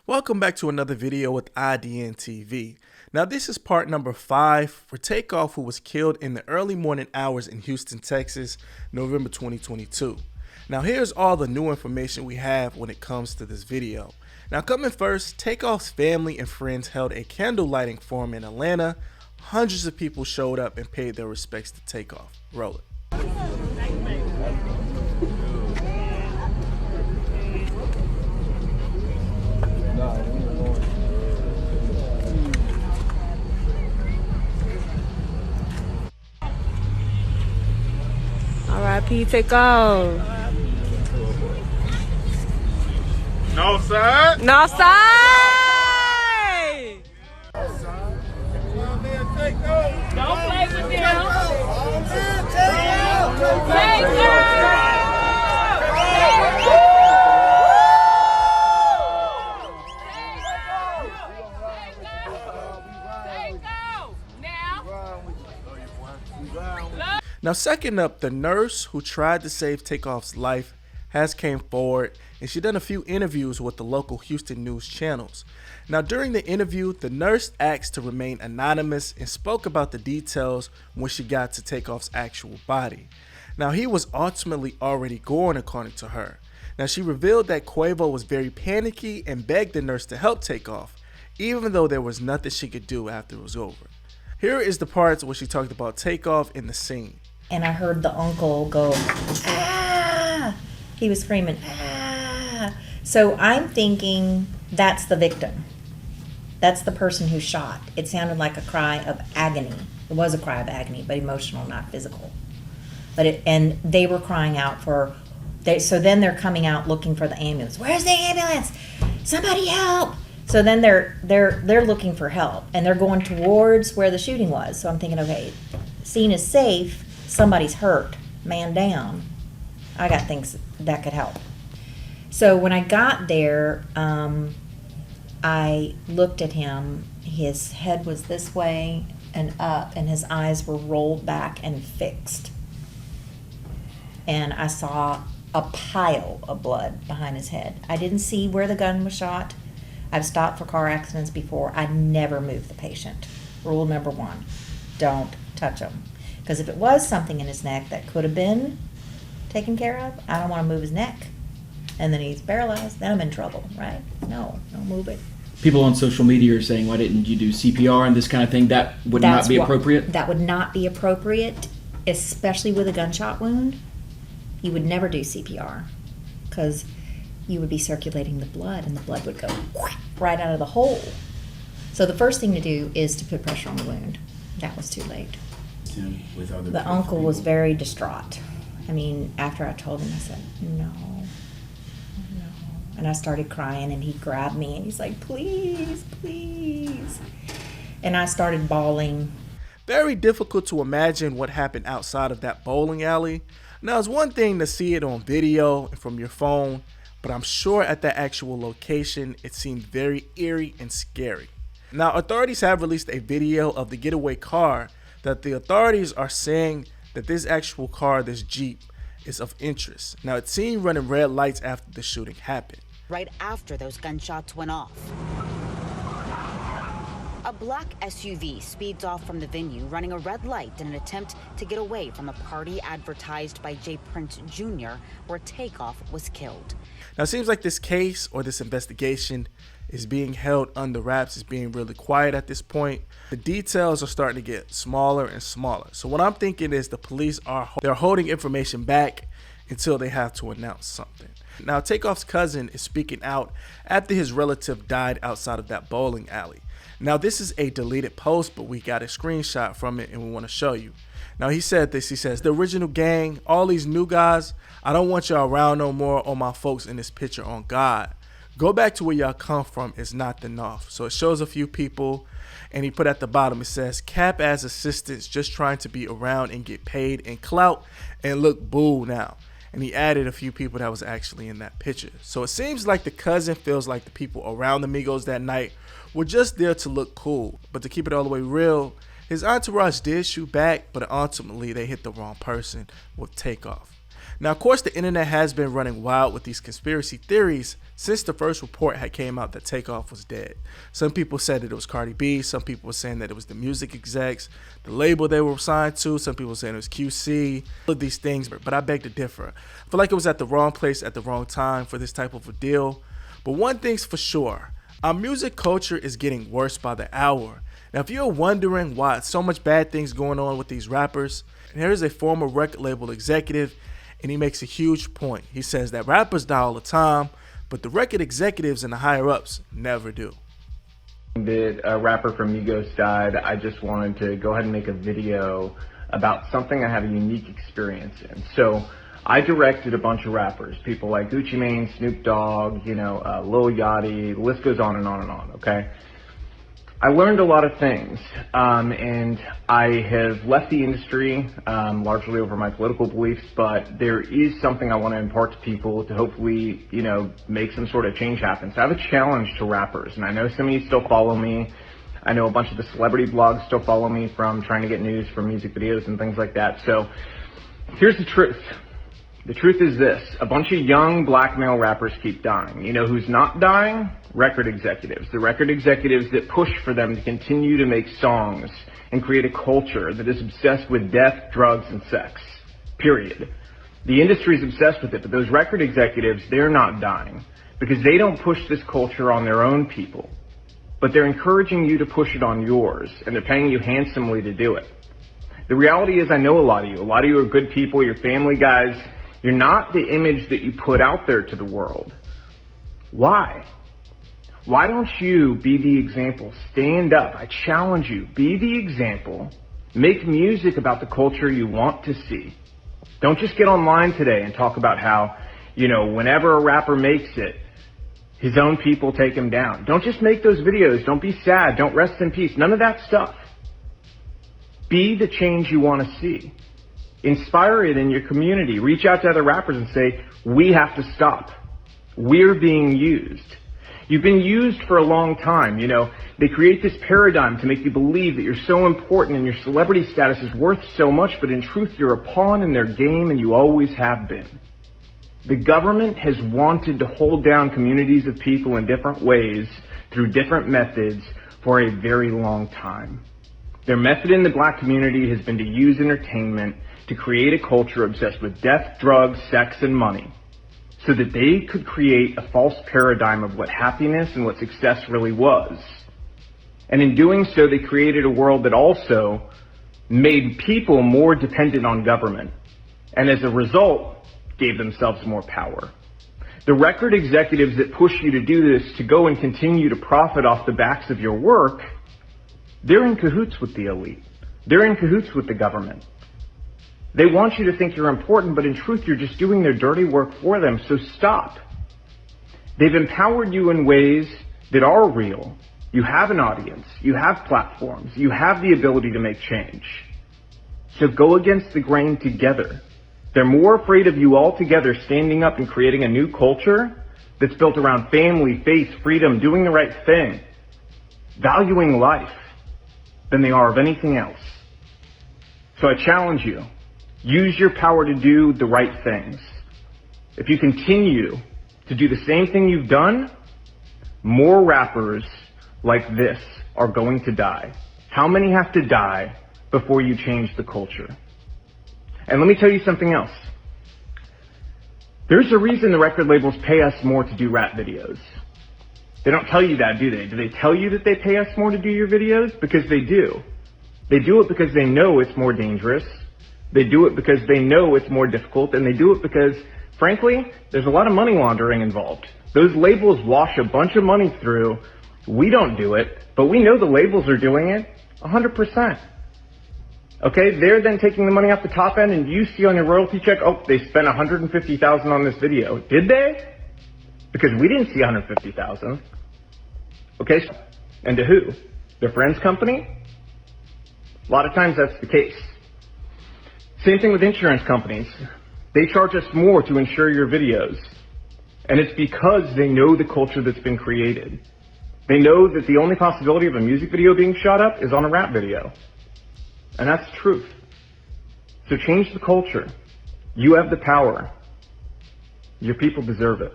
Welcome back to another video with IDN TV. Now this is part number 5 for Takeoff, who was killed in the early morning hours in Houston, Texas, November 2022. Now here's all the new information we have when it comes to this video. Now coming first, Takeoff's family and friends held a candle lighting forum in Atlanta. Hundreds of people showed up and paid their respects to Takeoff. Roll it. R.I.P. Takeoff. No side. No side. Don't play with them. Now second up, the nurse who tried to save Takeoff's life has came forward, and she done a few interviews with the local Houston news channels. Now during the interview, the nurse asked to remain anonymous and spoke about the details when she got to Takeoff's actual body. Now he was ultimately already gone, according to her. Now she revealed that Quavo was very panicky and begged the nurse to help Takeoff, even though there was nothing she could do after it was over. Here is the parts where she talked about Takeoff in the scene. And I heard the uncle go, ah! He was screaming, ah! So I'm thinking that's the victim. That's the person who shot. It sounded like a cry of agony. It was a cry of agony, but emotional, not physical. And they were crying out for, so then they're coming out looking for the ambulance. Where's the ambulance? Somebody help! So then they're looking for help, and they're going towards where the shooting was. So I'm thinking, okay, scene is safe. Somebody's hurt, man down. I got things that could help. So when I got there, I looked at him. His head was this way and up, and his eyes were rolled back and fixed. And I saw a pile of blood behind his head. I didn't see where the gun was shot. I've stopped for car accidents before. I never move the patient. Rule number 1, don't touch him. Because if it was something in his neck that could have been taken care of, I don't want to move his neck. And then he's paralyzed, then I'm in trouble, right? No, don't move it. People on social media are saying, why didn't you do CPR and this kind of thing? That would not be appropriate? That would not be appropriate, especially with a gunshot wound. You would never do CPR because you would be circulating the blood, and the blood would go right out of the hole. So the first thing to do is to put pressure on the wound. That was too late. The uncle was very distraught. I mean, after I told him, I said, no. And I started crying, and he grabbed me, and he's like, please, please. And I started bawling. Very difficult to imagine what happened outside of that bowling alley. Now, it's one thing to see it on video and from your phone, but I'm sure at that actual location, it seemed very eerie and scary. Now, authorities have released a video of the getaway car that the authorities are saying that this actual car, this Jeep, is of interest. Now, it's seen running red lights after the shooting happened. Right after those gunshots went off. A black SUV speeds off from the venue, running a red light in an attempt to get away from a party advertised by Jay Prince Jr., where Takeoff was killed. Now, it seems like this case or this investigation is being held under wraps. It's being really quiet at this point. The details are starting to get smaller and smaller. So what I'm thinking is the police they're holding information back until they have to announce something. Now, Takeoff's cousin is speaking out after his relative died outside of that bowling alley. Now, this is a deleted post, but we got a screenshot from it and we want to show you. Now, he said this. He says, the original gang, all these new guys, I don't want y'all around no more. All my folks in this picture, on God. Go back to where y'all come from. It's not enough. So it shows a few people, and he put at the bottom, it says, cap as assistants, just trying to be around and get paid and clout and look boo now. And he added a few people that was actually in that picture. So it seems like the cousin feels like the people around the Migos that night were just there to look cool. But to keep it all the way real, his entourage did shoot back, but ultimately they hit the wrong person with Takeoff. Now, of course, the internet has been running wild with these conspiracy theories since the first report had came out that Takeoff was dead. Some people said that it was Cardi B. Some people were saying that it was the music execs, the label they were signed to. Some people were saying it was QC. All of these things, but I beg to differ. I feel like it was at the wrong place at the wrong time for this type of a deal. But one thing's for sure, our music culture is getting worse by the hour. Now, if you're wondering why so much bad things going on with these rappers, here's a former record label executive, and he makes a huge point. He says that rappers die all the time, but the record executives and the higher-ups never do. That a rapper from Migos died, I just wanted to go ahead and make a video about something I have a unique experience in. So I directed a bunch of rappers, people like Gucci Mane, Snoop Dogg, Lil Yachty, the list goes on and on and on, okay? I learned a lot of things, and I have left the industry largely over my political beliefs, but there is something I want to impart to people to hopefully, make some sort of change happen. So I have a challenge to rappers, and I know some of you still follow me. I know a bunch of the celebrity blogs still follow me from trying to get news from music videos and things like that. So here's the truth. The truth is this. A bunch of young black male rappers keep dying. You know who's not dying? Record executives. The record executives that push for them to continue to make songs and create a culture that is obsessed with death, drugs, and sex. Period. The industry's obsessed with it, but those record executives, they're not dying because they don't push this culture on their own people, but they're encouraging you to push it on yours, and they're paying you handsomely to do it. The reality is I know a lot of you. A lot of you are good people. You're family guys. You're not the image that you put out there to the world. Why? Why don't you be the example? Stand up. I challenge you. Be the example. Make music about the culture you want to see. Don't just get online today and talk about how, whenever a rapper makes it, his own people take him down. Don't just make those videos. Don't be sad. Don't rest in peace. None of that stuff. Be the change you want to see. Inspire it in your community. Reach out to other rappers and say, we have to stop. We're being used. You've been used for a long time. They create this paradigm to make you believe that you're so important and your celebrity status is worth so much, but in truth, you're a pawn in their game and you always have been. The government has wanted to hold down communities of people in different ways through different methods for a very long time. Their method in the black community has been to use entertainment to create a culture obsessed with death, drugs, sex, and money, so that they could create a false paradigm of what happiness and what success really was. And in doing so, they created a world that also made people more dependent on government, and as a result, gave themselves more power. The record executives that push you to do this, to go and continue to profit off the backs of your work, they're in cahoots with the elite. They're in cahoots with the government. They want you to think you're important, but in truth, you're just doing their dirty work for them, so stop. They've empowered you in ways that are real. You have an audience. You have platforms. You have the ability to make change. So go against the grain together. They're more afraid of you all together standing up and creating a new culture that's built around family, faith, freedom, doing the right thing, valuing life, than they are of anything else. So I challenge you. Use your power to do the right things. If you continue to do the same thing you've done, more rappers like this are going to die. How many have to die before you change the culture? And let me tell you something else. There's a reason the record labels pay us more to do rap videos. They don't tell you that, do they? Do they tell you that they pay us more to do your videos? Because they do. They do it because they know it's more dangerous. They do it because they know it's more difficult, and they do it because, frankly, there's a lot of money laundering involved. Those labels wash a bunch of money through. We don't do it, but we know the labels are doing it 100%. Okay, they're then taking the money off the top end, and you see on your royalty check, oh, they spent $150,000 on this video. Did they? Because we didn't see $150,000. Okay, and to who? Their friend's company? A lot of times that's the case. Same thing with insurance companies. They charge us more to insure your videos. And it's because they know the culture that's been created. They know that the only possibility of a music video being shot up is on a rap video. And that's the truth. So change the culture. You have the power. Your people deserve it.